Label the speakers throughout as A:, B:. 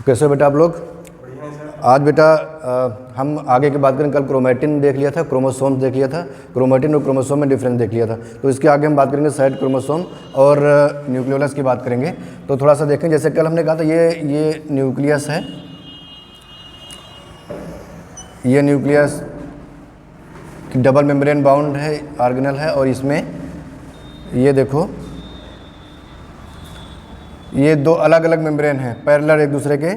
A: कैसे हो बेटा आप लोग? आज बेटा हम आगे की बात करें। कल क्रोमेटिन देख लिया था, क्रोमोसोम्स देख लिया था, क्रोमेटिन और क्रोमोसोम में डिफरेंस देख लिया था। तो इसके आगे हम बात करेंगे साइड क्रोमोसोम और न्यूक्लियोलस की बात करेंगे। तो थोड़ा सा देखें, जैसे कल हमने कहा था ये न्यूक्लियस है, ये न्यूक्लियस डबल मेम्ब्रेन बाउंड है, ऑर्गेनल है, और इसमें ये देखो ये दो अलग अलग मेम्ब्रेन हैं पैरेलल एक दूसरे के,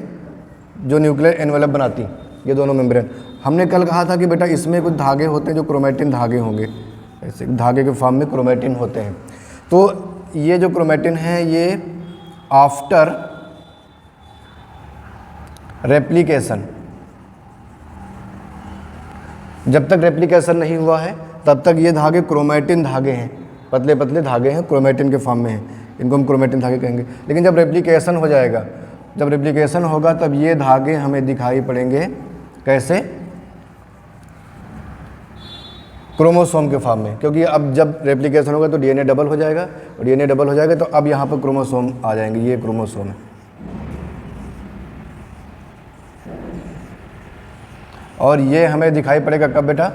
A: जो न्यूक्लियर एनवेलप बनाती, ये दोनों मेम्ब्रेन। हमने कल कहा था कि बेटा इसमें कुछ धागे होते हैं जो क्रोमेटिन धागे होंगे, ऐसे धागे के फॉर्म में क्रोमेटिन होते हैं। तो ये जो क्रोमेटिन है ये आफ्टर रेप्लिकेशन, जब तक रेप्लिकेशन नहीं हुआ है तब तक ये धागे क्रोमेटिन धागे हैं, पतले पतले धागे हैं, क्रोमेटिन के फॉर्म में हैं, इनको हम क्रोमेटिन धागे कहेंगे। लेकिन जब रेप्लिकेशन हो जाएगा, जब रेप्लिकेशन होगा तब ये धागे हमें दिखाई पड़ेंगे कैसे? क्रोमोसोम के फॉर्म में, क्योंकि अब जब रेप्लिकेशन होगा तो डीएनए डबल हो जाएगा, और डीएनए डबल हो जाएगा तो अब यहाँ पर क्रोमोसोम आ जाएंगे, ये क्रोमोसोम है। और ये हमें दिखाई पड़ेगा कब बेटा?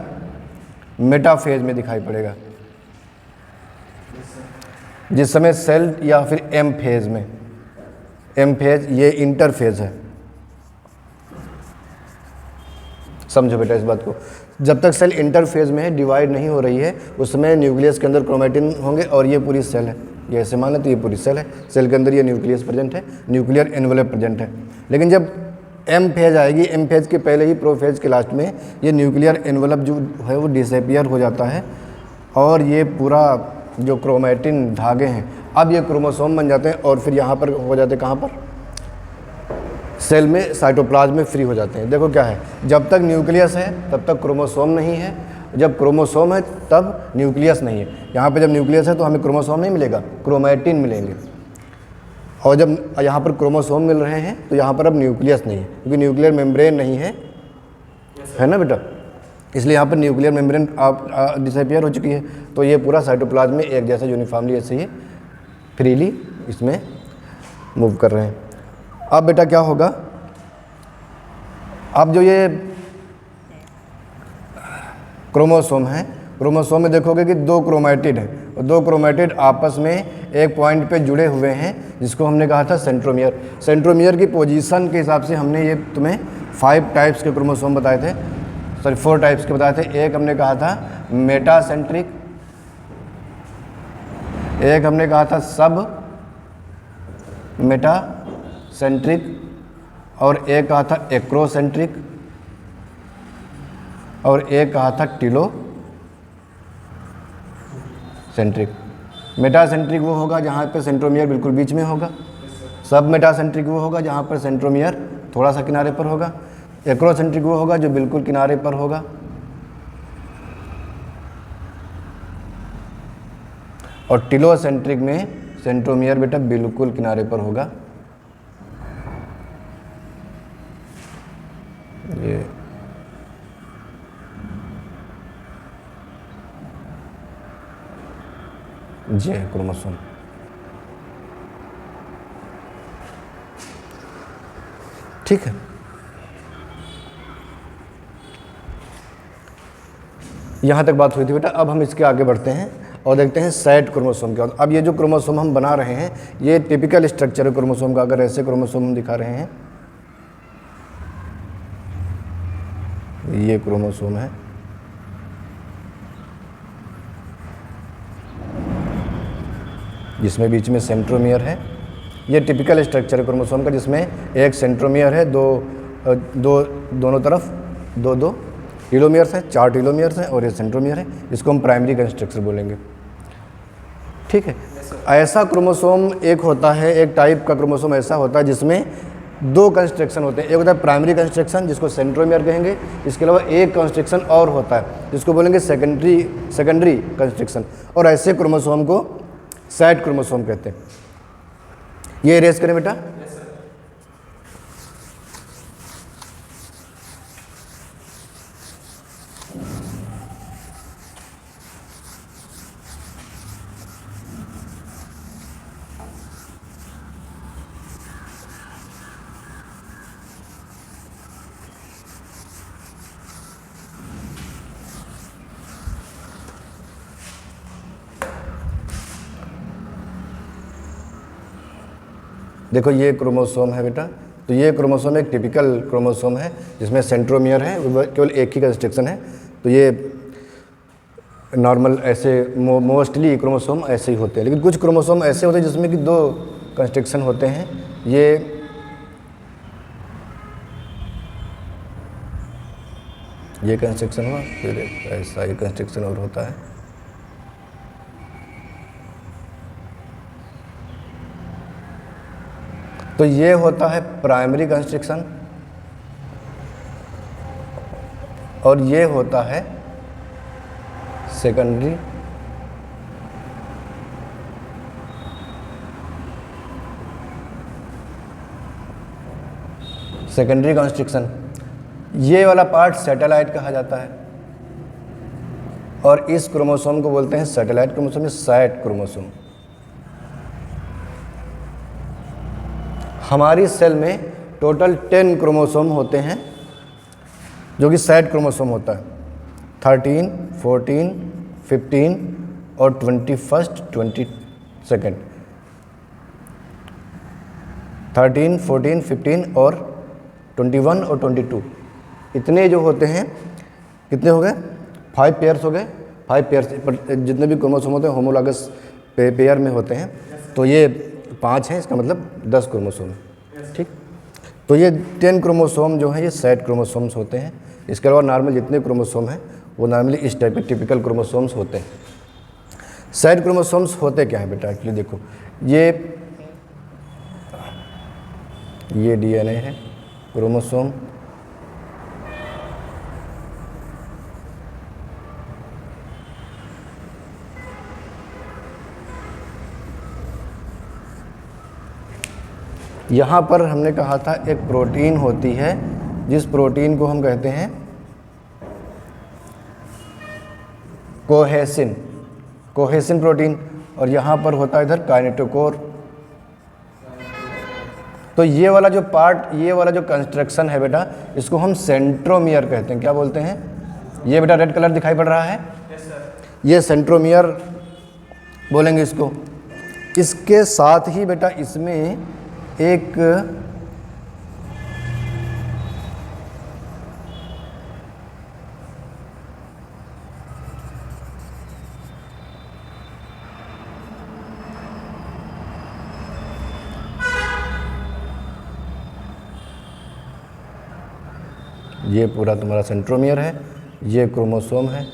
A: मेटाफेज में दिखाई पड़ेगा, जिस समय सेल या फिर एम फेज में, एम फेज ये इंटरफेज है, समझो बेटा इस बात को। जब तक सेल इंटरफेज में है, डिवाइड नहीं हो रही है, उसमें न्यूक्लियस के अंदर क्रोमेटिन होंगे और ये पूरी सेल है, ये ऐसे माने तो ये पूरी सेल है, सेल के अंदर ये न्यूक्लियस प्रेजेंट है, न्यूक्लियर एनवेलप प्रेजेंट है। लेकिन जब एम फेज आएगी, एम फेज के पहले ही प्रोफेज के लास्ट में ये न्यूक्लियर एनवेलप जो है वो डिसअपियर हो जाता है, और ये पूरा जो क्रोमेटिन धागे हैं अब ये क्रोमोसोम बन जाते हैं, और फिर यहाँ पर हो जाते हैं, कहाँ पर? सेल में, साइटोप्लाज्म में फ्री हो जाते हैं। देखो क्या है, जब तक न्यूक्लियस है तब तक क्रोमोसोम नहीं है, जब क्रोमोसोम है तब न्यूक्लियस नहीं है। यहाँ पे जब न्यूक्लियस है तो हमें क्रोमोसोम नहीं मिलेगा, क्रोमेटिन मिलेंगे, और जब यहाँ पर क्रोमोसोम मिल रहे हैं तो यहाँ पर अब न्यूक्लियस नहीं है, क्योंकि न्यूक्लियर मेम्ब्रेन नहीं है, है ना बेटा? इसलिए यहाँ पर न्यूक्लियर मेम्ब्रेन आप डिसअपियर हो चुकी है, तो ये पूरा साइटोप्लाज्म में एक जैसा यूनिफॉर्मली ऐसे ही फ्रीली इसमें मूव कर रहे हैं। अब बेटा क्या होगा, अब जो ये क्रोमोसोम है, क्रोमोसोम में देखोगे कि दो क्रोमेटिड है, और दो क्रोमेटिड आपस में एक पॉइंट पे जुड़े हुए हैं, जिसको हमने कहा था सेंट्रोमियर। सेंट्रोमियर की पोजीशन के हिसाब से हमने ये तुम्हें 5 टाइप्स के क्रोमोसोम बताए थे, सॉरी 4 टाइप्स के बताए थे। एक हमने कहा था मेटासेंट्रिक, एक हमने कहा था सब मेटासेंट्रिक, और एक कहा था एक्रोसेंट्रिक, और एक कहा था टिलो सेंट्रिक। मेटासेंट्रिक वो होगा जहाँ पर सेंट्रोमियर बिल्कुल बीच में होगा, सब मेटासेंट्रिक वो होगा जहाँ पर सेंट्रोमियर थोड़ा सा किनारे पर होगा, एक्रोसेंट्रिक वो होगा जो बिल्कुल किनारे पर होगा, और टिलोसेंट्रिक में सेंट्रोमियर बेटा बिल्कुल किनारे पर होगा। ये क्रोमोसोम। ठीक है, यहाँ तक बात हुई थी बेटा। अब हम इसके आगे बढ़ते हैं और देखते हैं साइड क्रोमोसोम क्या होता है। अब ये जो क्रोमोसोम हम बना रहे हैं ये टिपिकल स्ट्रक्चर है क्रोमोसोम का। अगर ऐसे क्रोमोसोम हम दिखा रहे हैं, ये क्रोमोसोम है, जिसमें बीच में सेंट्रोमियर है। ये टिपिकल स्ट्रक्चर है क्रोमोसोम का, जिसमें एक सेंट्रोमियर है, दोनों तरफ दो टीलोमियर्स हैं, 4 टीलोमियर्स हैं, और ये सेंट्रोमियर है, इसको हम प्राइमरी कंस्ट्रक्चर बोलेंगे। ठीक है, ऐसा क्रोमोसोम एक होता है, एक टाइप का क्रोमोसोम ऐसा होता है जिसमें 2 कंस्ट्रक्शन होते हैं। एक होता है प्राइमरी कंस्ट्रक्शन जिसको सेंट्रोमियर कहेंगे, इसके अलावा एक कंस्ट्रक्शन और होता है जिसको बोलेंगे सेकेंडरी कंस्ट्रक्शन, और ऐसे क्रोमोसोम को साइड क्रोमोसोम कहते हैं। ये इरेज करें बेटा। देखो ये क्रोमोसोम है बेटा, तो ये क्रोमोसोम एक टिपिकल क्रोमोसोम है जिसमें सेंट्रोमियर है, केवल एक ही कंस्ट्रक्शन है। तो ये नॉर्मल ऐसे मोस्टली क्रोमोसोम ऐसे ही होते हैं, लेकिन कुछ क्रोमोसोम ऐसे होते हैं जिसमें कि 2 कंस्ट्रक्शन होते हैं। ये कंस्ट्रक्शन हुआ, फिर ऐसा ये कंस्ट्रक्शन और होता है। तो ये होता है प्राइमरी कंस्ट्रक्शन और ये होता है सेकेंडरी। सेकेंडरी कंस्ट्रक्शन, ये वाला पार्ट सैटेलाइट कहा जाता है और इस क्रोमोसोम को बोलते हैं सैटेलाइट क्रोमोसोम या सैट क्रोमोसोम। हमारी सेल में टोटल 10 क्रोमोसोम होते हैं जो कि सैट क्रोमोसोम होता है। 13, 14, 15 और 21, 22। 13, 14, 15 और 21 और 22, इतने जो होते हैं, कितने हो गए? 5 पेयर्स हो गए। 5 पेयर्स पर जितने भी क्रोमोसोम होते हैं होमोलॉगस पेयर में होते हैं, तो ये 5 हैं, इसका मतलब 10 क्रोमोसोम है। ठीक, तो ये 10 क्रोमोसोम जो हैं ये सैट क्रोमोसोम्स होते हैं। इसके अलावा नॉर्मल जितने क्रोमोसोम हैं वो नॉर्मली इस टाइप के टिपिकल क्रोमोसोम्स होते हैं। सैट क्रोमोसोम्स होते क्या हैं बेटा? एक्चुअली देखो, ये डीएनए है क्रोमोसोम, यहाँ पर हमने कहा था एक प्रोटीन होती है जिस प्रोटीन को हम कहते हैं कोहेसिन प्रोटीन, और यहाँ पर होता है इधर काइनेटोकोर। तो ये वाला जो पार्ट, ये वाला जो कंस्ट्रक्शन है बेटा, इसको हम सेंट्रोमियर कहते हैं। क्या बोलते हैं? ये बेटा रेड कलर दिखाई पड़ रहा है, ये सेंट्रोमियर बोलेंगे इसको। इसके साथ ही बेटा इसमें एक ये पूरा तुम्हारा सेंट्रोमियर है, ये क्रोमोसोम है।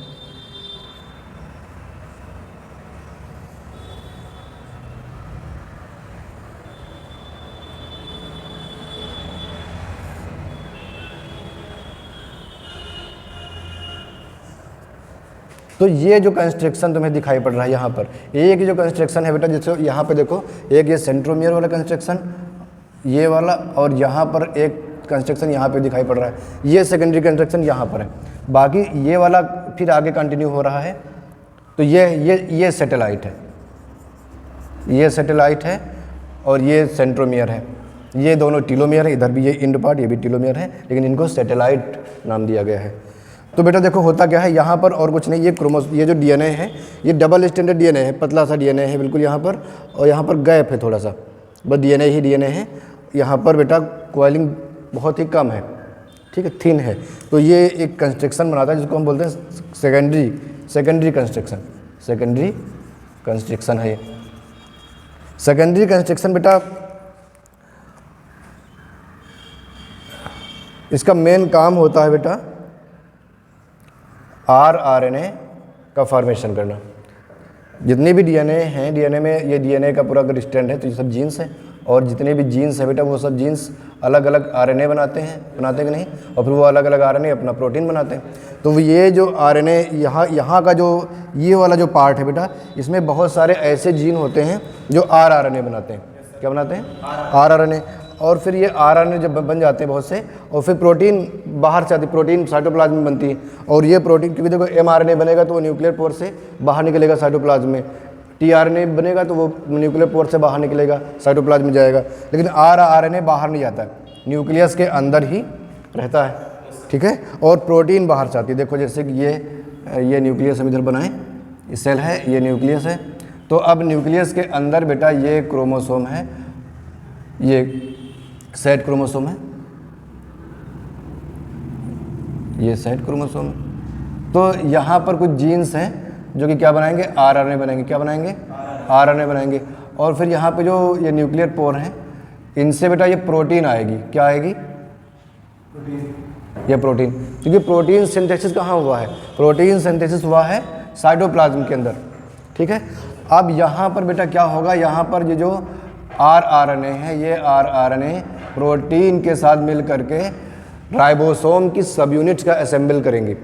A: तो ये जो कंस्ट्रक्शन तुम्हें दिखाई पड़ रहा है यहाँ पर, एक जो कंस्ट्रक्शन है बेटा, जैसे यहाँ पे देखो, एक ये सेंट्रोमियर वाला कंस्ट्रक्शन, ये वाला, और यहाँ पर एक कंस्ट्रक्शन यहाँ पे दिखाई पड़ रहा है। ये सेकेंडरी कंस्ट्रक्शन यहाँ पर है, बाकी ये वाला फिर आगे कंटिन्यू हो रहा है। तो ये सैटेलाइट है, ये सैटेलाइट है और ये सेंट्रोमियर है। ये दोनों टीलोमियर है, इधर भी ये इंड पार्ट, ये भी टीलोमियर है, लेकिन इनको सैटेलाइट नाम दिया गया है। तो बेटा देखो होता क्या है यहाँ पर, और कुछ नहीं, ये जो डीएनए है ये डबल स्टैंडर्ड डीएनए है, पतला सा डीएनए है बिल्कुल यहाँ पर, और यहाँ पर गैप है थोड़ा सा, बस डीएनए ही डीएनए है। यहाँ पर बेटा कॉइलिंग बहुत ही कम है, ठीक है, थिन है। तो ये एक कंस्ट्रक्शन बनाता है जिसको हम बोलते हैं सेकेंडरी कंस्ट्रक्शन है ये। सेकेंडरी कंस्ट्रक्शन बेटा इसका मेन काम होता है बेटा आरएनए का फॉर्मेशन करना। जितने भी डीएनए हैं, डीएनए में ये डीएनए का पूरा अगर स्टैंड है तो ये सब जीन्स हैं, और जितने भी जीन्स है बेटा वो सब जीन्स अलग अलग आरएनए बनाते कि नहीं, और फिर वो अलग अलग आरएनए अपना प्रोटीन बनाते हैं। तो ये जो आरएनए यहाँ का जो ये वाला जो पार्ट है बेटा, इसमें बहुत सारे ऐसे जीन होते हैं जो आरएनए बनाते हैं। क्या बनाते हैं? आरएनए। और फिर ये आरएनए जब बन जाते हैं बहुत से, और फिर प्रोटीन बाहर से आती है, प्रोटीन साइटोप्लाज्म में बनती है। और ये प्रोटीन, क्योंकि देखो एमआरएनए बनेगा तो वो न्यूक्लियर पोर से बाहर निकलेगा साइटोप्लाज्म में, टीआरएनए बनेगा तो वो न्यूक्लियर पोर से बाहर निकलेगा साइटोप्लाज्म में जाएगा, लेकिन आरएनए बाहर नहीं जाता है, न्यूक्लियस के अंदर ही रहता है, ठीक है। और प्रोटीन बाहर से आती है। देखो जैसे कि ये न्यूक्लियस हम इधर बनाएं, ये सेल है, ये न्यूक्लियस है। तो अब न्यूक्लियस के अंदर बेटा ये क्रोमोसोम है, ये सेट क्रोमोसोम है, ये सेट क्रोमोसोम है। तो यहाँ पर कुछ जीन्स हैं जो कि क्या बनाएंगे, आरएनए बनाएंगे। क्या बनाएंगे, आरएनए बनाएंगे। और फिर यहाँ पे जो ये न्यूक्लियर पोर हैं, इनसे बेटा ये प्रोटीन आएगी। क्या आएगी, ये प्रोटीन। क्योंकि प्रोटीन सिंथेसिस कहाँ हुआ है, प्रोटीन सिंथेसिस हुआ है साइटोप्लाज्म के अंदर। ठीक है, अब यहाँ पर बेटा क्या होगा, यहाँ पर ये जो आरएनए है, ये आरएनए प्रोटीन के साथ मिल करके राइबोसोम की सब यूनिट्स का असेंबल करेंगे।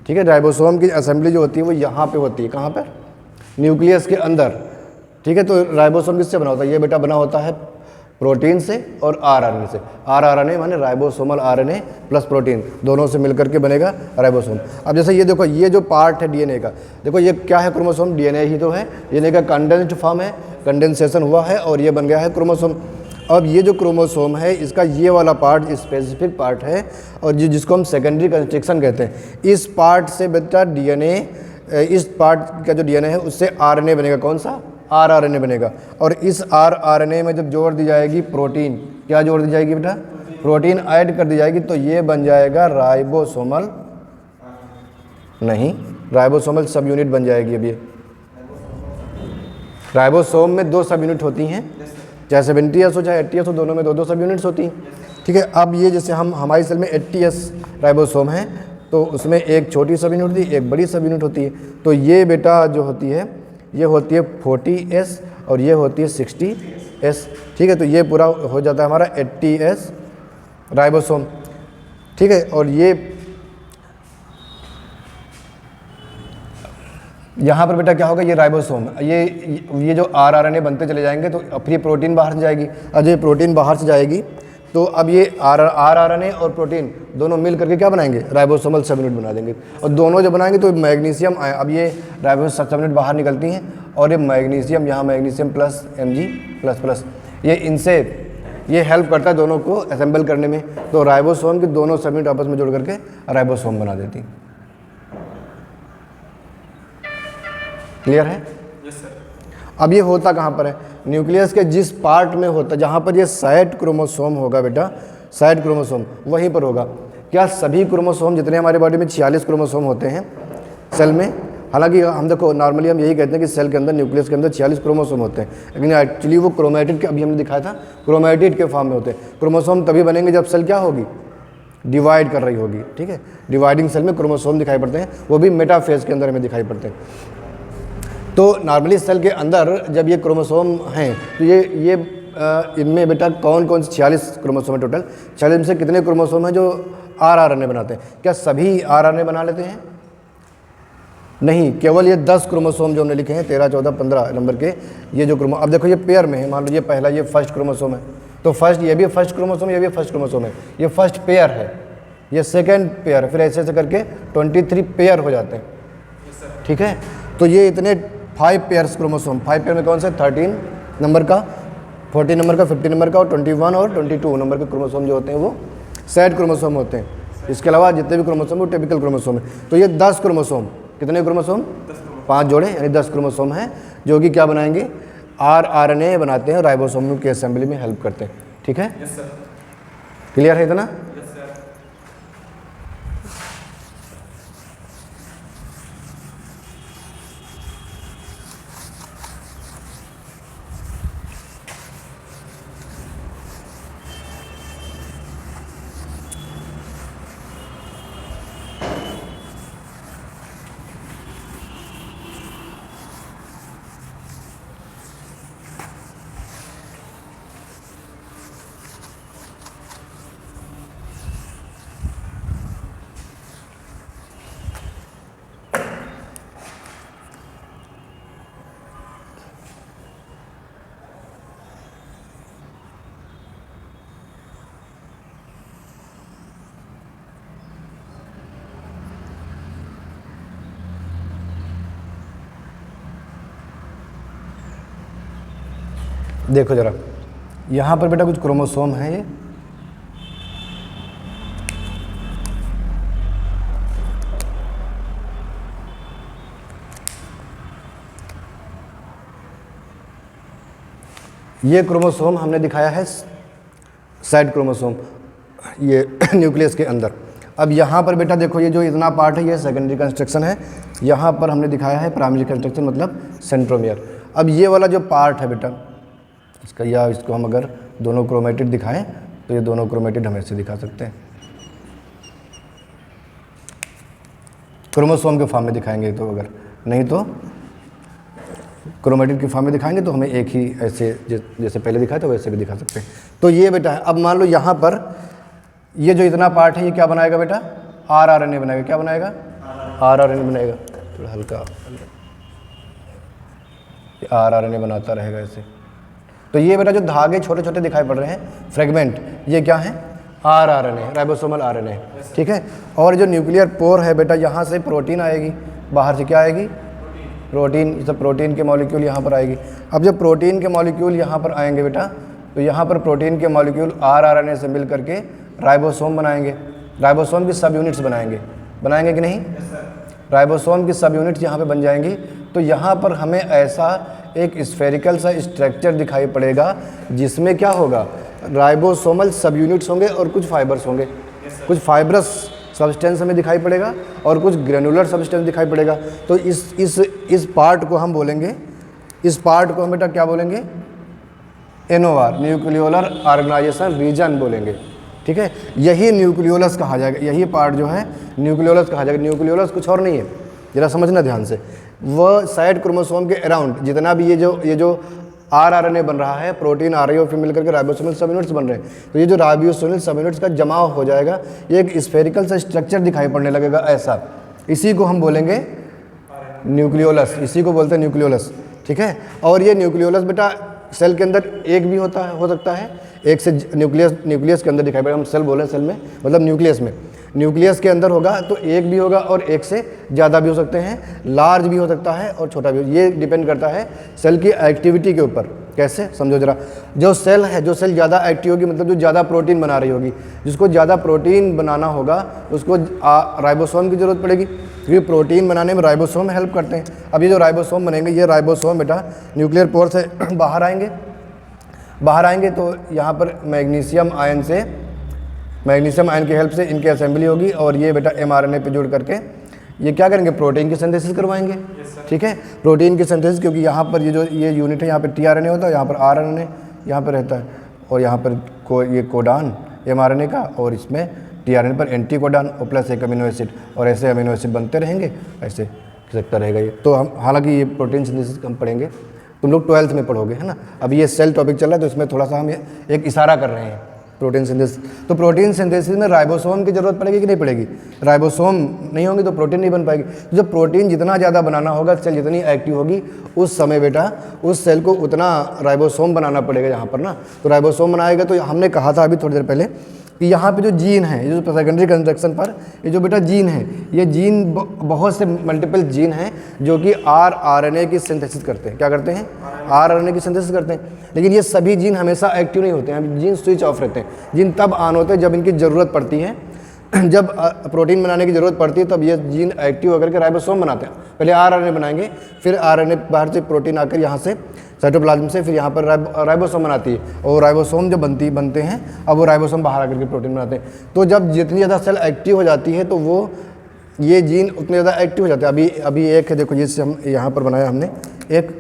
A: ठीक है, राइबोसोम की असेंबली जो होती है वो यहाँ पे होती है। कहाँ पर, न्यूक्लियस के अंदर। ठीक है, तो राइबोसोम किससे बना होता है, ये बेटा बना होता है प्रोटीन से और आरएनए से। आरएनए माने राइबोसोमल आरएनए प्लस प्रोटीन, दोनों से मिलकर के बनेगा राइबोसोम। अब जैसे ये देखो, ये जो पार्ट है डीएनए का, देखो ये क्या है, क्रोमोसोम। डीएनए ही तो है, डीएनए का कंडेंस्ड फॉर्म है, कंडेंसेशन हुआ है और ये बन गया है क्रोमोसोम। अब ये जो क्रोमोसोम है, इसका ये वाला पार्ट स्पेसिफिक पार्ट है, और जिसको हम सेकेंडरी कंस्ट्रक्शन कहते हैं। इस पार्ट से बेटा डीएनए, इस पार्ट का जो डीएनए है उससे आरएनए बनेगा। कौन सा, आरएनए बनेगा। और इस आरएनए में जब जोड़ दी जाएगी प्रोटीन, क्या जोड़ दी जाएगी बेटा, प्रोटीन ऐड कर दी जाएगी, तो ये बन जाएगा राइबोसोमल, नहीं राइबोसोमल सब यूनिट बन जाएगी। अब ये राइबोसोम में 2 सब यूनिट होती हैं, चाहे 70S हो चाहे 80S हो, दोनों में 2-2 सब यूनिट्स होती हैं। ठीक है, अब ये जैसे हमारी सेल में 80S राइबोसोम है, तो उसमें एक छोटी सब यूनिट होती है, एक बड़ी सब यूनिट होती है। तो ये बेटा जो होती है, ये होती है 40S और ये होती है 60S। ठीक है, तो ये पूरा हो जाता है हमारा 80S राइबोसोम। ठीक है, और ये यहाँ पर बेटा क्या होगा, ये राइबोसोम, ये जो आरएनए बनते चले जाएंगे, तो फिर ये प्रोटीन बाहर से जाएगी। अब ये प्रोटीन बाहर से जाएगी, तो अब ये आरएनए और प्रोटीन दोनों मिल करके क्या बनाएंगे, राइबोसोमल सब यूनिट बना देंगे। और दोनों जब बनाएंगे तो मैग्नीशियम, अब ये राइबोसोम सब यूनिट बाहर निकलती हैं, और ये मैग्नीशियम, यहाँ मैग्नीशियम प्लस Mg++, ये इनसे ये हेल्प करता है दोनों को असेंबल करने में। तो राइबोसोम की दोनों सब यूनिट आपस में जोड़ करके राइबोसोम बना देती। क्लियर है?
B: Yes sir.
A: अब ये होता कहाँ पर है, न्यूक्लियस के जिस पार्ट में होता है, जहाँ पर ये साइड क्रोमोसोम होगा बेटा, साइड क्रोमोसोम वहीं पर होगा। क्या सभी क्रोमोसोम, जितने हमारे बॉडी में 46 क्रोमोसोम होते हैं सेल में, हालांकि हम देखो नॉर्मली हम यही कहते हैं कि सेल के अंदर, न्यूक्लियस के अंदर 46 क्रोमोसोम होते हैं, लेकिन एक्चुअली वो क्रोमेटिड के, अभी हमने दिखाया था, क्रोमेटिड के फॉर्म में होते हैं। क्रोमोसोम तभी बनेंगे जब सेल क्या होगी, डिवाइड कर रही होगी। ठीक है, डिवाइडिंग सेल में क्रोमोसोम दिखाई पड़ते हैं, वो भी मेटाफेज के अंदर हमें दिखाई पड़ते हैं। तो नॉर्मली सेल के अंदर जब ये क्रोमोसोम हैं, तो ये इनमें बेटा कौन कौन से 46 क्रोमोसोम है टोटल, 46 में से कितने क्रोमोसोम हैं जो आरएनए बनाते हैं? क्या सभी आरएनए बना लेते हैं? नहीं, केवल ये 10 क्रोमोसोम जो हमने लिखे हैं, 13, 14, 15 नंबर के, ये जो क्रोमो, अब देखो ये पेयर में है, मान लो ये पहला, ये फर्स्ट क्रोमोसोम है, तो फर्स्ट, ये भी फर्स्ट क्रोमोसोम, ये भी फर्स्ट क्रोमोसोम है, ये फर्स्ट पेयर है, ये सेकेंड पेयर, फिर ऐसे ऐसे करके 23 पेयर हो जाते हैं। ठीक है, तो ये इतने 5 पेयर्स क्रोमोसोम, 5 पेयर में कौन सा, 13 नंबर का, 14 नंबर का, 15 नंबर का और 21 और 22 नंबर के क्रोमोसोम जो होते हैं वो सेड क्रोमोसोम होते हैं। इसके अलावा जितने भी क्रोमोसोम वो टिपिकल क्रोमोसोम है। तो ये 10 क्रोमोसोम, कितने क्रोमोसोम, 5 जोड़े, यानी 10 क्रोमोसोम हैं जो कि क्या बनाएंगे, आरएनए बनाते हैं, राइबोसोम की असेंबली में हेल्प करते हैं। ठीक है, क्लियर है इतना? देखो जरा, यहाँ पर बेटा कुछ क्रोमोसोम है, ये क्रोमोसोम हमने दिखाया है साइड क्रोमोसोम ये न्यूक्लियस के अंदर। अब यहाँ पर बेटा देखो ये जो इतना पार्ट है ये सेकेंडरी कंस्ट्रक्शन है, यहाँ पर हमने दिखाया है प्राइमरी कंस्ट्रक्शन मतलब सेंट्रोमियर। अब ये वाला जो पार्ट है बेटा इसका, या इसको हम अगर दोनों क्रोमेटिड दिखाएं तो ये दोनों क्रोमेटिड हम ऐसे दिखा सकते हैं, क्रोमोसोम के फॉर्म में दिखाएंगे तो, अगर नहीं तो क्रोमेटिड के फॉर्म में दिखाएंगे तो हमें एक ही ऐसे जैसे पहले दिखाया था वैसे भी दिखा सकते हैं। तो ये बेटा है। अब मान लो यहाँ पर ये जो इतना पार्ट है ये क्या बनाएगा बेटा, आरआरएनए बनाएगा। क्या बनाएगा, आरआरएनए बनाएगा। थोड़ा हल्का आरआरएनए बनाता रहेगा ऐसे। तो ये बेटा जो धागे छोटे छोटे दिखाई पड़ रहे हैं फ्रेगमेंट, ये क्या है, आरआरएनए, राइबोसोमल आरएनए, ठीक है। और जो न्यूक्लियर पोर है बेटा, यहाँ से प्रोटीन आएगी, बाहर से क्या आएगी, प्रोटीन। सब प्रोटीन के मॉलिक्यूल यहाँ पर आएगी। अब जब प्रोटीन के मॉलिक्यूल यहाँ पर आएंगे बेटा, तो यहाँ पर प्रोटीन के मॉलिक्यूल आरआरएनए से मिल करके राइबोसोम बनाएंगे। राइबोसोम की सब यूनिट्स बनाएंगे कि नहीं, राइबोसोम की सब यूनिट्स यहाँ पे बन जाएंगी। तो यहाँ पर हमें ऐसा एक स्फेरिकल सा स्ट्रक्चर दिखाई पड़ेगा जिसमें क्या होगा, राइबोसोमल सब यूनिट्स होंगे और कुछ फाइबर्स होंगे। कुछ फाइब्रस सब्सटेंस हमें दिखाई पड़ेगा और कुछ ग्रेनुलर सब्सटेंस दिखाई पड़ेगा। तो इस पार्ट को हम बोलेंगे, इस पार्ट को हम बेटा क्या बोलेंगे, एनओआर, न्यूक्लियोलर ऑर्गेनाइजेशन रीजन बोलेंगे, ठीक है। यही न्यूक्लियोलस कहा जाएगा, यही पार्ट जो है न्यूक्लियोलस कहा जाएगा। न्यूक्लियोलस कुछ और नहीं है, जरा समझना ध्यान से। वह साइड क्रोमोसोम के अराउंड जितना भी ये जो आरआरएनए बन रहा है, प्रोटीन आ रही है और फिर मिलकर के राइबोसोमल सब यूनिट्स बन रहे हैं, तो ये जो राइबोसोमल सब यूनिट्स का जमाव हो जाएगा, ये एक स्फेरिकल सा स्ट्रक्चर दिखाई पड़ने लगेगा ऐसा। इसी को हम बोलेंगे न्यूक्लियोलस, इसी को बोलते हैं न्यूक्लियोलस, ठीक है। और ये न्यूक्लियोलस बेटा सेल के अंदर एक भी हो सकता है, एक से न्यूक्लियस के अंदर दिखाई पड़ेगा। हम सेल बोले सेल में मतलब न्यूक्लियस के अंदर होगा तो एक भी होगा और एक से ज़्यादा भी हो सकते हैं, लार्ज भी हो सकता है और छोटा भी। ये डिपेंड करता है सेल की एक्टिविटी के ऊपर। कैसे, समझो जरा। जो सेल ज़्यादा एक्टिव होगी, मतलब जो ज़्यादा प्रोटीन बना रही होगी, जिसको ज़्यादा प्रोटीन बनाना होगा उसको राइबोसोम की ज़रूरत पड़ेगी, क्योंकि प्रोटीन बनाने में राइबोसोम हेल्प करते हैं। अब ये जो राइबोसोम बनेंगे, ये राइबोसोम बेटा न्यूक्लियर पोर से बाहर आएंगे तो यहाँ पर मैग्नीशियम आयन की हेल्प से इनकी असेंबली होगी और ये बेटा एमआरएनए पे जुड़ करके ये क्या करेंगे, प्रोटीन की सिंथेसिस करवाएंगे, ठीक है। प्रोटीन की सिंथेसिस, क्योंकि यहाँ पर ये यूनिट है, यहाँ पे टीआरएनए होता है, यहाँ पर आरएनए यहाँ पर रहता है और यहाँ पर ये कोडान एमआरएनए का, और इसमें टीआरएनए पर एंटी कोडान और प्लस एक अमीनो एसिड, और ऐसे अमीनो एसिड बनते रहेंगे, ऐसे सकता रहेगा ये। तो हम हालांकि ये प्रोटीन सिंथेसिस हम पढ़ेंगे, तुम लोग 12th में पढ़ोगे, है ना। अब ये सेल टॉपिक चल रहा है तो इसमें थोड़ा सा हम एक इशारा कर रहे हैं, प्रोटीन सिंथेसिस। तो प्रोटीन सिंथेसिस में राइबोसोम की ज़रूरत पड़ेगी कि नहीं पड़ेगी, राइबोसोम नहीं होंगे तो प्रोटीन नहीं बन पाएगी। तो जब प्रोटीन जितना ज़्यादा बनाना होगा, सेल जितनी एक्टिव होगी, उस समय बेटा उस सेल को उतना राइबोसोम बनाना पड़ेगा यहाँ पर ना। तो राइबोसोम बनाएगा, तो हमने कहा था अभी थोड़ी देर पहले कि यहाँ पे जो जीन है, ये जो सेकेंडरी कंस्ट्रक्शन पर ये जो बेटा जीन है, ये जीन बहुत से मल्टीपल जीन हैं जो कि आरएनए की सिंथेसिस करते हैं। क्या करते हैं, आरएनए की सिंथेसिस करते हैं। लेकिन ये सभी जीन हमेशा एक्टिव नहीं होते हैं, जीन स्विच ऑफ रहते हैं। जीन तब ऑन होते हैं जब इनकी ज़रूरत पड़ती है, जब प्रोटीन बनाने की ज़रूरत पड़ती है तब ये जीन एक्टिव होकर के राइबोसोम बनाते हैं। पहले आरएनए बनाएंगे, फिर आरएनए बाहर से प्रोटीन आकर यहाँ से साइटोप्लाज्म से फिर यहाँ पर राइबोसोम बनाती है, और राइबोसोम जब बनते हैं, अब वो राइबोसोम बाहर आकर के प्रोटीन बनाते हैं। तो जब जितनी ज़्यादा सेल एक्टिव हो जाती है तो वो ये जीन उतने ज़्यादा एक्टिव हो जाते हैं। अभी एक है, देखो जिससे हम यहाँ पर बनाया हमने एक,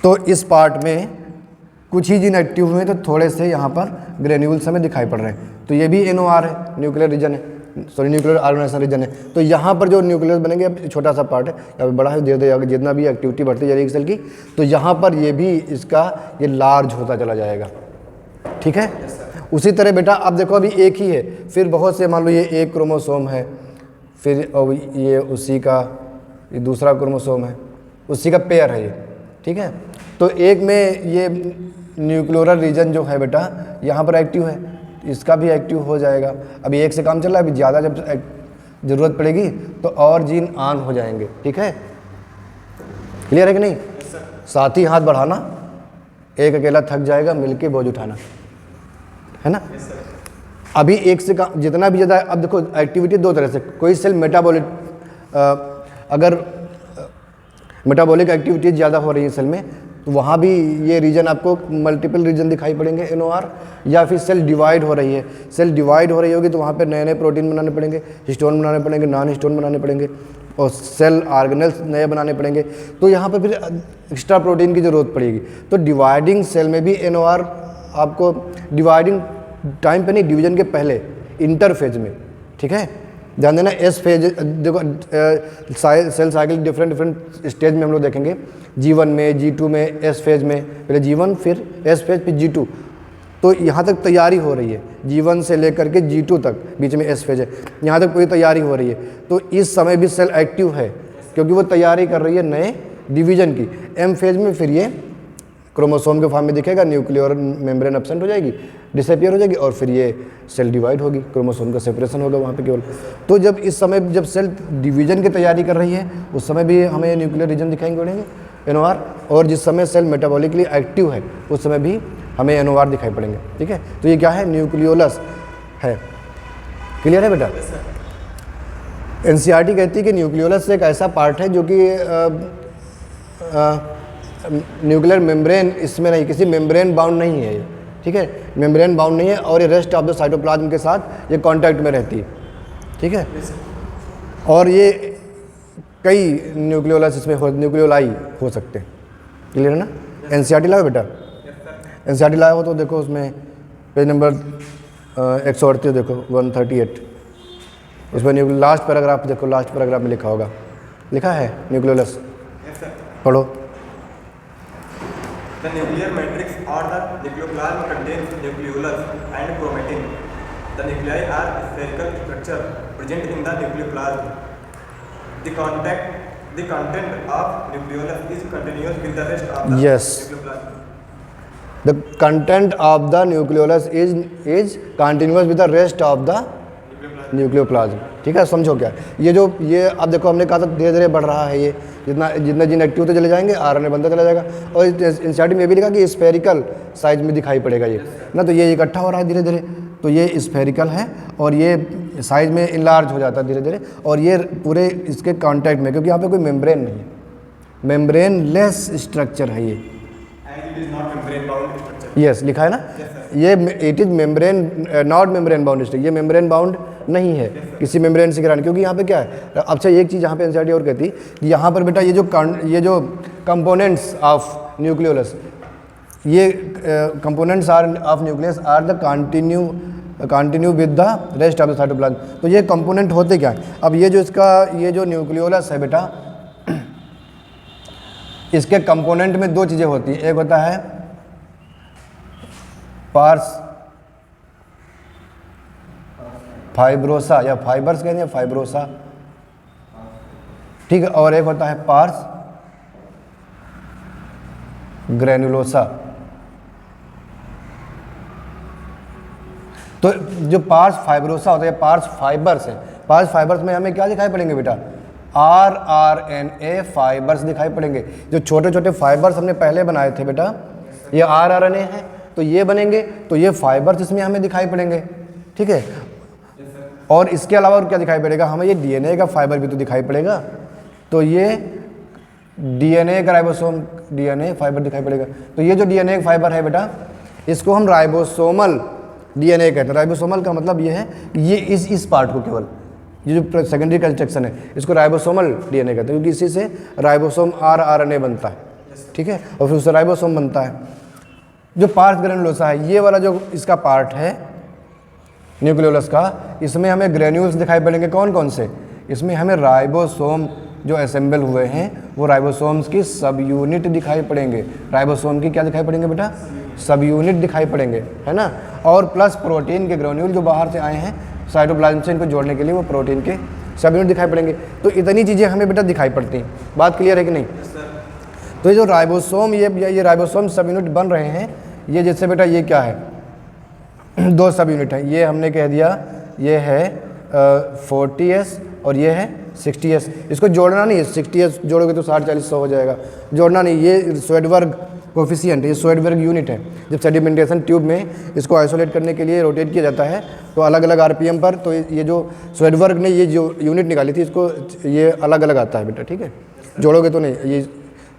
A: तो इस पार्ट में कुछ ही जीन एक्टिव हुए तो थोड़े से यहाँ पर ग्रेन्यूल्स हमें दिखाई पड़ रहे हैं। तो ये भी एनओआर है, न्यूक्लियर रीजन है, सॉरी न्यूक्लियर ऑर्गेनाइजेशन रीजन है। तो यहाँ पर जो न्यूक्लियस बनेंगे, अब छोटा सा पार्ट है, अब बड़ा है, धीरे धीरे जितना भी एक्टिविटी बढ़ती जा रही है सेल की, तो यहाँ पर ये भी इसका ये लार्ज होता चला जाएगा, ठीक है। उसी तरह बेटा अब देखो अभी एक ही है, फिर बहुत से, मान लो ये एक क्रोमोसोम है, फिर ये उसी का ये दूसरा क्रोमोसोम है, उसी का पेयर है ये, ठीक है। तो एक में ये न्यूक्लियोलर रीजन जो है बेटा यहाँ पर एक्टिव है, इसका भी एक्टिव हो जाएगा। अभी एक से काम चल रहा है, अभी ज़्यादा जब ज़रूरत पड़ेगी तो और जीन ऑन हो जाएंगे, ठीक है। क्लियर है कि नहीं, साथ ही हाथ बढ़ाना, एक अकेला थक जाएगा, मिलके बोझ उठाना, है ना। अभी एक से काम जितना भी ज़्यादा, अब देखो एक्टिविटी दो तरह से, कोई सेल अगर मेटाबॉलिक एक्टिविटीज ज़्यादा हो रही है सेल में तो वहाँ भी ये रीजन आपको मल्टीपल रीजन दिखाई पड़ेंगे NOR, या फिर सेल डिवाइड हो रही है, सेल डिवाइड हो रही होगी तो वहाँ पे नए नए प्रोटीन बनाने पड़ेंगे, हिस्टोन बनाने पड़ेंगे, नॉन हिस्टोन बनाने पड़ेंगे, और सेल ऑर्गेनेल्स नए बनाने पड़ेंगे। तो यहाँ पर फिर एक्स्ट्रा प्रोटीन की ज़रूरत पड़ेगी। तो डिवाइडिंग सेल में भी NOR आपको डिवाइडिंग टाइम पे नहीं, डिवीजन के पहले इंटरफेज में, ठीक है, ध्यान देना। एस फेज देखो, सेल साइकिल डिफरेंट स्टेज में हम लोग देखेंगे, G1 में, G2 में, एस फेज में, पहले G1 फिर एस फेज फिर G2। तो यहाँ तक तैयारी हो रही है, G1 से लेकर के G2 तक, बीच में एस फेज है, यहाँ तक पूरी तैयारी हो रही है। तो इस समय भी सेल एक्टिव है क्योंकि वो तैयारी कर रही है नए डिवीजन की। M फेज में फिर ये क्रोमोसोम के फॉर्म में दिखेगा, न्यूक्लियर मेम्ब्रेन एब्सेंट हो जाएगी, डिसअपियर हो जाएगी, और फिर ये सेल डिवाइड होगी, क्रोमोसोम का सेपरेशन होगा वहाँ पे केवल। तो जब इस समय जब सेल डिवीजन की तैयारी कर रही है उस समय भी हमें न्यूक्लियर रीजन दिखाई पड़ेंगे NOR, और जिस समय सेल मेटाबॉलिकली एक्टिव है उस समय भी हमें NOR दिखाई पड़ेंगे, ठीक है। तो ये क्या है, न्यूक्लियोलस है। क्लियर है बेटा? NCERT कहती है कि न्यूक्लियोलस एक ऐसा पार्ट है जो कि न्यूक्लियर मेम्ब्रेन इसमें नहीं, किसी मेम्ब्रेन बाउंड नहीं है ये, ठीक है, मेम्ब्रेन बाउंड नहीं है, और ये रेस्ट ऑफ द साइटोप्लाज्म के साथ ये कांटेक्ट में रहती है, ठीक है। और ये कई न्यूक्लियोलस इसमें न्यूक्लियोलाई हो सकते हैं। क्लियर है ना? NCERT लाओ बेटा, NCERT लाया हो तो देखो उसमें पेज नंबर 138 देखो, 138, उसमें लास्ट पैराग्राफ देखो, लास्ट पैराग्राफ में लिखा होगा, लिखा है न्यूक्लियोलस, पढ़ो।
B: The nuclear matrix or the nucleoplasm contains nucleolus and chromatin. The nuclei are spherical structure present in the nucleoplasm. The content of nucleolus is continuous with the rest of the nucleoplasm.
A: The content of the nucleolus is continuous with the rest of the nucleoplasm, ठीक है। समझो क्या ये अब देखो, हमने कहा था धीरे धीरे बढ़ रहा है, ये जितना जीन एक्टिव होते चले जाएंगे RNA बनता चला जाएगा। और NCERT में ये भी लिखा कि स्फेरिकल साइज में दिखाई पड़ेगा ये ना, तो ये इकट्ठा हो रहा है धीरे धीरे, तो ये स्फेरिकल है और ये साइज में इनलार्ज हो जाता है धीरे धीरे, और ये पूरे इसके कॉन्टैक्ट में, क्योंकि यहाँ पे कोई मेम्ब्रेन नहीं है, मेम्ब्रेन लेस स्ट्रक्चर है ये। यस, लिखा है ना, ये it is membrane not membrane bound structure, ये मेम्ब्रेन बाउंड नहीं है किसी मेम्ब्रेन से गिराने, क्योंकि यहाँ पे क्या है। अच्छा, एक चीज़ यहाँ पे NCERT और कहती कि यहाँ पर बेटा ये जो कंपोनेंट्स ऑफ न्यूक्लियोलस, ये components are of nucleus are the continue with the rest of the cytoplasm. तो ये कंपोनेंट होते क्या है? अब ये जो न्यूक्लियोलस है बेटा, इसके कंपोनेंट में दो चीज़ें होती हैं, एक होता है पार्स फाइब्रोसा या फाइबर्स कहते हैं, फाइब्रोसा, ठीक है, और एक होता है पार्स ग्रेनुलोसा। तो जो पार्स फाइब्रोसा होता है, पार्स फाइबर्स है, पार्स फाइबर्स में हमें क्या दिखाई पड़ेंगे बेटा? RNA फाइबर्स दिखाई पड़ेंगे। जो छोटे छोटे फाइबर्स हमने पहले बनाए थे बेटा, ये RNA है, तो ये बनेंगे, तो ये फाइबर्स इसमें हमें दिखाई पड़ेंगे, ठीक है। और इसके अलावा और क्या दिखाई पड़ेगा हमें? ये DNA का फाइबर भी तो दिखाई पड़ेगा, तो ये DNA का राइबोसोम DNA फाइबर दिखाई पड़ेगा। तो ये जो DNA फाइबर है बेटा, इसको हम राइबोसोमल DNA कहते हैं। राइबोसोमल का मतलब ये है कि ये इस पार्ट को, केवल ये जो सेकेंडरी कंस्ट्रक्शन है, इसको राइबोसोमल DNA कहते हैं, क्योंकि इसी से राइबोसोम RNA बनता है, ठीक है, और फिर उससे राइबोसोम बनता है। जो पार्स ग्रेनुलोसा है, ये वाला जो इसका पार्ट है न्यूक्लियोलस का, इसमें हमें ग्रेन्यूल्स दिखाई पड़ेंगे। कौन कौन से? इसमें हमें राइबोसोम जो असेंबल हुए हैं, वो राइबोसोम्स की सब यूनिट दिखाई पड़ेंगे। राइबोसोम की क्या दिखाई पड़ेंगे बेटा? सब यूनिट दिखाई पड़ेंगे, है ना। और प्लस प्रोटीन के ग्रेन्यूल जो बाहर से आए हैं साइटोप्लाज्म से, इनको जोड़ने के लिए वो प्रोटीन के सब यूनिट दिखाई पड़ेंगे। तो इतनी चीज़ें हमें बेटा दिखाई पड़ती हैं। बात क्लियर है कि नहीं? तो ये जो राइबोसोम, ये राइबोसोम सब यूनिट बन रहे हैं, ये जैसे बेटा ये क्या है? दो सब यूनिट है, ये हमने कह दिया ये है 40S और ये है 60S। इसको जोड़ना नहीं है, 60S जोड़ोगे तो 60-40-100 हो जाएगा, जोड़ना नहीं। ये स्वेडबर्ग कोफिशिएंट, ये स्वेडबर्ग यूनिट है। जब सेडिमेंटेशन ट्यूब में इसको आइसोलेट करने के लिए रोटेट किया जाता है तो अलग अलग RPM पर, तो ये जो स्वेडबर्ग ने ये जो यूनिट निकाली थी, इसको ये अलग अलग आता है बेटा, ठीक है, जोड़ोगे तो नहीं। ये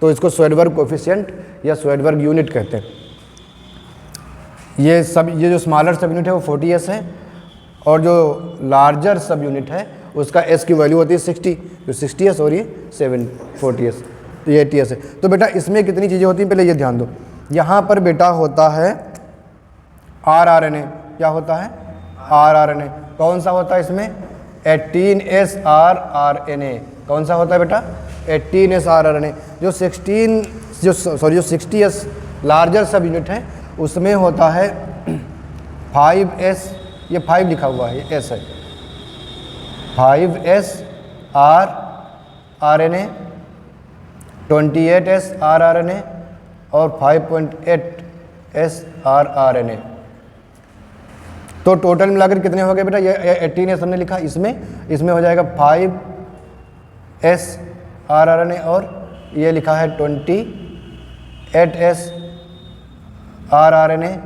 A: तो इसको स्वेडबर्ग कोफिशिएंट या स्वेडबर्ग यूनिट कहते हैं। ये जो स्मॉलर सब यूनिट है वो 40s है, और जो लार्जर सब यूनिट है उसका s की वैल्यू होती है 60, जो 60s और ये 40s, तो ये 80s है। तो बेटा इसमें कितनी चीज़ें होती हैं पहले ये ध्यान दो। यहाँ पर बेटा होता है rRNA, क्या होता है rRNA, कौन सा होता है इसमें 18S rRNA, कौन सा होता है बेटा 18S rRNA। जो 60s लार्जर सब यूनिट है उसमें होता है 5S, ये 5 लिखा हुआ है, ये S है, 5S rRNA, 28S rRNA और 5.8S rRNA। तो टोटल मिलाकर कितने हो गए बेटा, ये 18S हमने लिखा, इसमें हो जाएगा 5S rRNA और ये लिखा है 28S rRNA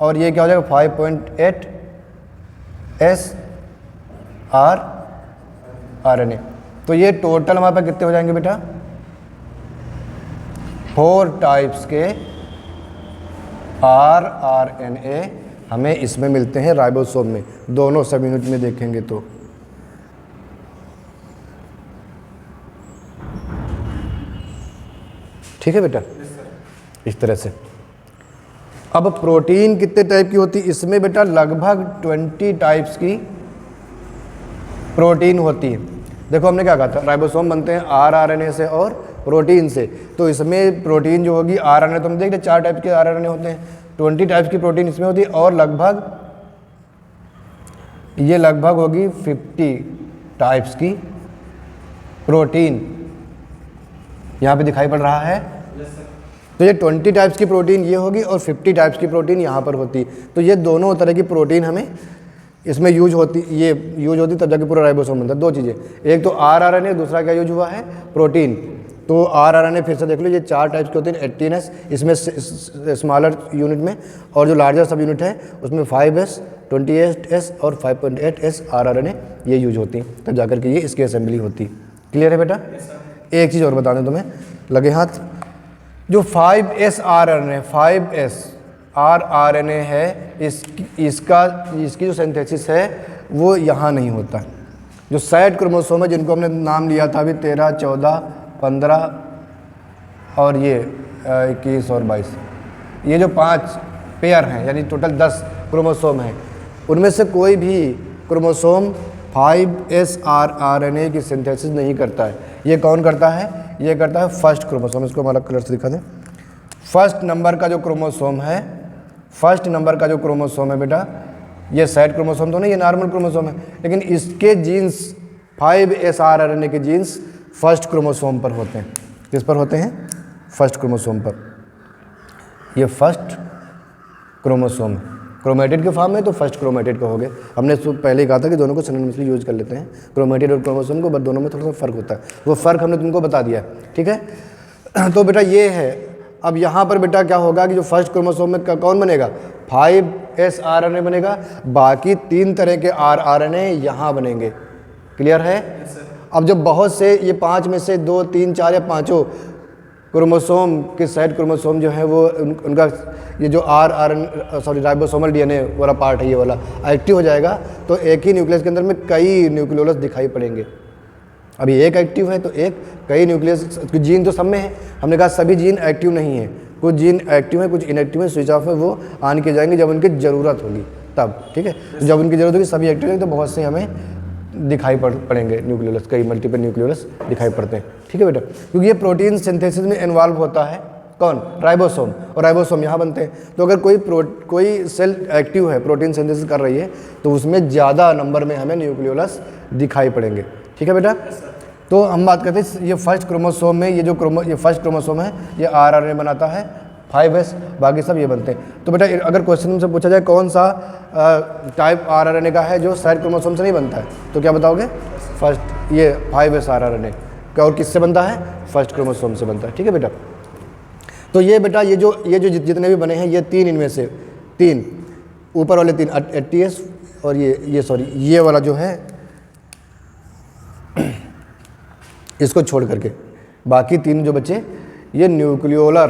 A: और ये क्या हो जाएगा 5.8S rRNA। तो ये टोटल हमारे पास कितने हो जाएंगे बेटा, 4 टाइप्स के rRNA हमें इसमें मिलते हैं राइबोसोम में, दोनों सब यूनिट में देखेंगे तो। ठीक है बेटा, इस तरह से। अब प्रोटीन कितने टाइप की होती है, इसमें बेटा लगभग 20 टाइप्स की प्रोटीन होती है। देखो हमने क्या कहा था, राइबोसोम बनते हैं rRNA से और प्रोटीन से, तो इसमें प्रोटीन जो होगी rRNA, तो हम देख रहे 4 टाइप के rRNA होते हैं, 20 टाइप्स की प्रोटीन इसमें होती है और लगभग होगी 50 टाइप्स की प्रोटीन यहाँ पे दिखाई पड़ रहा है। तो ये 20 टाइप्स की प्रोटीन ये होगी और 50 टाइप्स की प्रोटीन यहाँ पर होती है। तो ये दोनों तरह की प्रोटीन हमें इसमें यूज होती तब जाके पूरा राइबोसोम बनता है। 2 चीज़ें, एक तो rRNA, दूसरा क्या यूज हुआ है प्रोटीन। तो rRNA फिर से देख लो, ये 4 टाइप्स के होते हैं, 18S इसमें स्मॉलर यूनिट में, और जो लार्जर सब यूनिट है उसमें 5S, 28S और 5.8S rRNA ये यूज होती हैं, तब जाकर के ये इसकी असेंबली होती है। क्लियर है बेटा? एक चीज़ और बता दें तुम्हें, लगे हाथ, जो 5S rRNA है इसकी जो सिंथेसिस है वो यहाँ नहीं होता है। जो साइड क्रोमोसोम है जिनको हमने नाम लिया था अभी 13, 14, 15 और ये 21 और 22, ये जो 5 पेयर हैं यानी टोटल 10 क्रोमोसोम हैं, उनमें से कोई भी क्रोमोसोम 5S rRNA की सिंथेसिस नहीं करता है। ये कौन करता है? ये करता है फर्स्ट क्रोमोसोम। इसको हम अलग कलर से दिखा दें। फर्स्ट नंबर का जो क्रोमोसोम है बेटा, ये साइड क्रोमोसोम तो नहीं, ये नॉर्मल क्रोमोसोम है, लेकिन इसके जीन्स 5S rRNA के जीन्स फर्स्ट क्रोमोसोम पर होते हैं। किस पर होते हैं? फर्स्ट क्रोमोसोम पर। ये फर्स्ट क्रोमोसोम है, क्रोमेटिड के फॉर्म में तो फर्स्ट क्रोमेटिड का हो गया। हमने पहले ही कहा था कि दोनों को सिनोनिमसली यूज कर लेते हैं, क्रोमेटिड और क्रोमोसोम को, बट दोनों में थोड़ा सा फ़र्क होता है। वो फ़र्क हमने तुमको बता दिया, ठीक है। तो बेटा ये है। अब यहाँ पर बेटा क्या होगा कि जो फर्स्ट क्रोमोसोम में कौन बनेगा? 5S rRNA बनेगा, बाकी 3 तरह के rRNA यहाँ बनेंगे। क्लियर है? अब जब बहुत से ये 5 में से 2, 3, 4 या 5 क्रोमोसोम के साइड क्रोमोसोम जो है वो उनका ये जो राइबोसोमल DNA वाला पार्ट है, ये वाला एक्टिव हो जाएगा, तो एक ही न्यूक्लियस के अंदर में कई न्यूक्लियोलस दिखाई पड़ेंगे। अभी एक एक्टिव है तो कई न्यूक्लियस, जीन तो सब में है। हमने कहा सभी जीन एक्टिव नहीं है, कुछ जीन एक्टिव है, कुछ इनएक्टिव है, स्विच ऑफ है, वो ऑन किए जाएंगे जब उनकी ज़रूरत होगी तब, ठीक है। तो जब उनकी ज़रूरत होगी सभी एक्टिव है, तो बहुत से हमें दिखाई पड़ेंगे न्यूक्लियोलस, कई मल्टीपल न्यूक्लियोलस दिखाई पड़ते हैं, ठीक है बेटा। क्योंकि ये प्रोटीन सिंथेसिस में इन्वॉल्व होता है कौन? राइबोसोम, और राइबोसोम यहाँ बनते हैं। तो अगर कोई सेल एक्टिव है, प्रोटीन सिंथेसिस कर रही है, तो उसमें ज़्यादा नंबर में हमें न्यूक्लियोलस दिखाई पड़ेंगे, ठीक है बेटा। तो हम बात करते हैं ये फर्स्ट क्रोमोसोम में, ये फर्स्ट क्रोमोसोम है, ये rRNA बनाता है 5S, बाकी सब ये बनते हैं। तो बेटा अगर क्वेश्चन से पूछा जाए कौन सा टाइप rRNA का है जो साइड क्रोमोसोम से नहीं बनता है, तो क्या बताओगे? फर्स्ट ये 5S rRNA। और किससे बनता है? फर्स्ट क्रोमोसोम से बनता है, ठीक है बेटा। तो ये बेटा ये जो जितने भी बने हैं, ये 3 इनमें से 3 ऊपर वाले 3 80S और ये वाला जो है इसको छोड़ करके बाकी 3 जो बच्चे ये न्यूक्लियोलर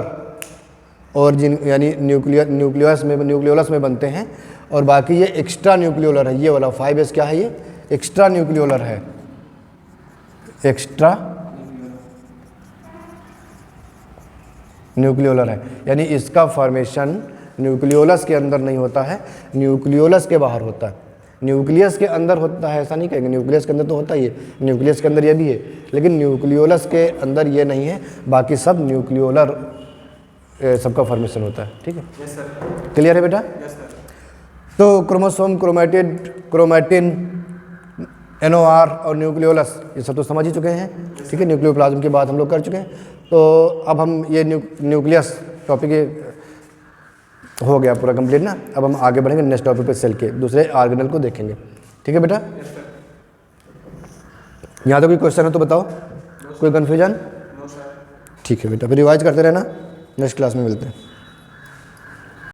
A: ऑरिजिन यानी न्यूक्लियोलस में बनते हैं, और बाकी ये एक्स्ट्रा न्यूक्लियोलर है। ये वाला 5s क्या है, ये एक्स्ट्रा न्यूक्लियोलर है, एक्स्ट्रा न्यूक्लियोलर है, यानी इसका फॉर्मेशन न्यूक्लियोलस के अंदर नहीं होता है, न्यूक्लियोलस के बाहर होता है। न्यूक्लियस के अंदर होता है ऐसा नहीं कहेंगे, न्यूक्लियस के अंदर तो होता ही है, न्यूक्लियस के अंदर ये भी है, लेकिन न्यूक्लियोलस के अंदर ये नहीं है, बाकी सब न्यूक्लियोलर सबका फॉर्मेशन होता है। ठीक है,
B: यस सर।
A: क्लियर है बेटा?
B: Yes sir.
A: तो क्रोमोसोम, क्रोमैटिन, NOR और न्यूक्लियोलस ये सब तो समझ ही चुके हैं। ठीक है, न्यूक्लियोप्लाज्म की बात हम लोग कर चुके हैं। तो अब हम ये न्यूक्लियस टॉपिक हो गया पूरा कंप्लीट ना। अब हम आगे बढ़ेंगे नेक्स्ट टॉपिक पे, सेल के दूसरे ऑर्गेनल को देखेंगे। ठीक है बेटा?
B: Yes sir.
A: यहाँ तो कोई क्वेश्चन है तो बताओ, कोई कन्फ्यूजन?
B: No sir.
A: ठीक है बेटा, फिर रिवाइज करते रहना, नेक्स्ट क्लास में मिलते हैं।